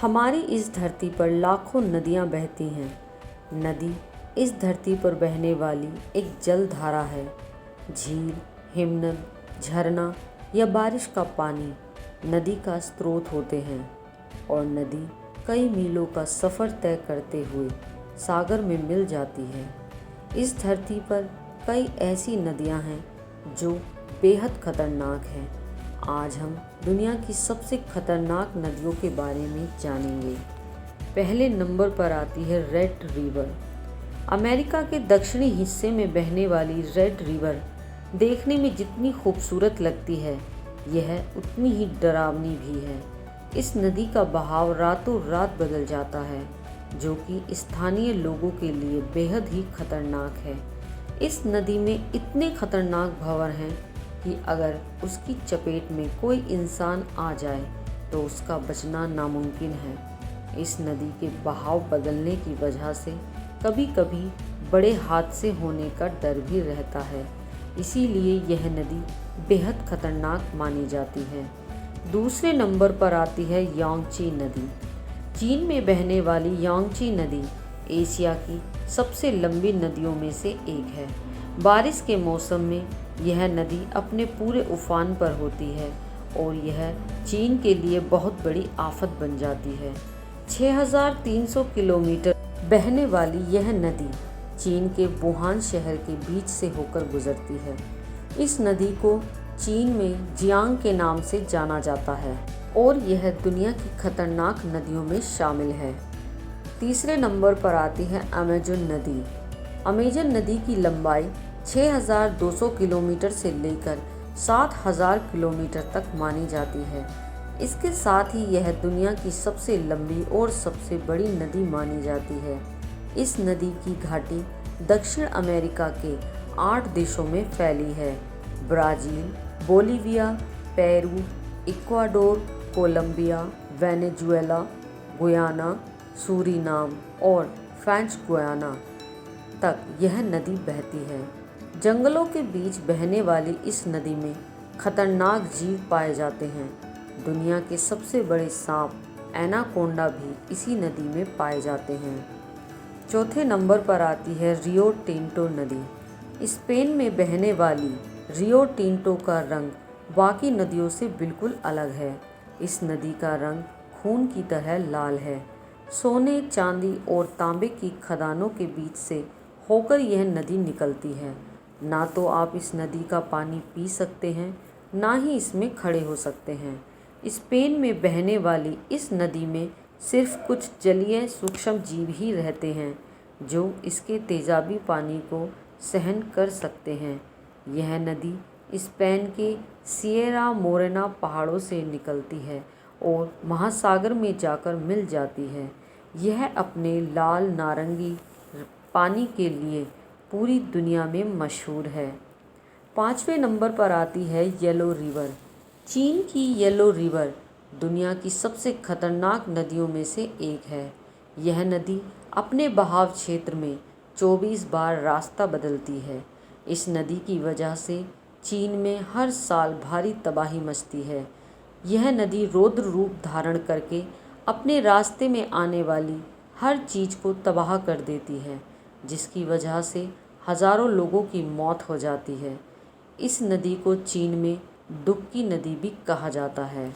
हमारी इस धरती पर लाखों नदियाँ बहती हैं। नदी इस धरती पर बहने वाली एक जल धारा है। झील, हिमनद, झरना या बारिश का पानी नदी का स्रोत होते हैं और नदी कई मीलों का सफ़र तय करते हुए सागर में मिल जाती है। इस धरती पर कई ऐसी नदियाँ हैं जो बेहद खतरनाक हैं। आज हम दुनिया की सबसे खतरनाक नदियों के बारे में जानेंगे। पहले नंबर पर आती है रेड रिवर। अमेरिका के दक्षिणी हिस्से में बहने वाली रेड रिवर देखने में जितनी खूबसूरत लगती है, यह उतनी ही डरावनी भी है। इस नदी का बहाव रातों रात बदल जाता है, जो कि स्थानीय लोगों के लिए बेहद ही खतरनाक है। इस नदी में इतने खतरनाक भंवर हैं कि अगर उसकी चपेट में कोई इंसान आ जाए तो उसका बचना नामुमकिन है। इस नदी के बहाव बदलने की वजह से कभी कभी बड़े हादसे होने का डर भी रहता है, इसीलिए यह नदी बेहद खतरनाक मानी जाती है। दूसरे नंबर पर आती है यांगची नदी। चीन में बहने वाली यांगची नदी एशिया की सबसे लंबी नदियों में से एक है। बारिश के मौसम में यह नदी अपने पूरे उफान पर होती है और यह चीन के लिए बहुत बड़ी आफत बन जाती है। 6300 किलोमीटर बहने वाली यह नदी चीन के वुहान शहर के बीच से होकर गुजरती है। इस नदी को चीन में जियांग के नाम से जाना जाता है और यह दुनिया की खतरनाक नदियों में शामिल है। तीसरे नंबर पर आती है अमेज़न नदी। अमेज़न नदी की लंबाई 6200 किलोमीटर से लेकर 7000 किलोमीटर तक मानी जाती है। इसके साथ ही यह दुनिया की सबसे लंबी और सबसे बड़ी नदी मानी जाती है। इस नदी की घाटी दक्षिण अमेरिका के 8 देशों में फैली है: Brazil, Bolivia, Peru, Ecuador, Colombia, Venezuela, Guyana, Suriname और फ्रेंच गुयाना तक यह नदी बहती है। जंगलों के बीच बहने वाली इस नदी में खतरनाक जीव पाए जाते हैं। दुनिया के सबसे बड़े सांप एनाकोंडा भी इसी नदी में पाए जाते हैं। चौथे नंबर पर आती है रियो टिंटो नदी। स्पेन में बहने वाली रियो टिंटो का रंग बाकी नदियों से बिल्कुल अलग है। इस नदी का रंग खून की तरह लाल है। सोने, चांदी और तांबे की खदानों के बीच से होकर यह नदी निकलती है। ना तो आप इस नदी का पानी पी सकते हैं, ना ही इसमें खड़े हो सकते हैं। स्पेन में बहने वाली इस नदी में सिर्फ कुछ जलीय सूक्ष्म जीव ही रहते हैं जो इसके तेजाबी पानी को सहन कर सकते हैं। यह नदी स्पेन के सिएरा मोरेना पहाड़ों से निकलती है और महासागर में जाकर मिल जाती है। यह अपने लाल नारंगी पानी के लिए पूरी दुनिया में मशहूर है। पाँचवें नंबर पर आती है येलो रिवर। चीन की येलो रिवर दुनिया की सबसे खतरनाक नदियों में से एक है। यह नदी अपने बहाव क्षेत्र में 24 बार रास्ता बदलती है। इस नदी की वजह से चीन में हर साल भारी तबाही मचती है। यह नदी रौद्र रूप धारण करके अपने रास्ते में आने वाली हर चीज़ को तबाह कर देती है, जिसकी वजह से हज़ारों लोगों की मौत हो जाती है। इस नदी को चीन में दुःख की नदी भी कहा जाता है।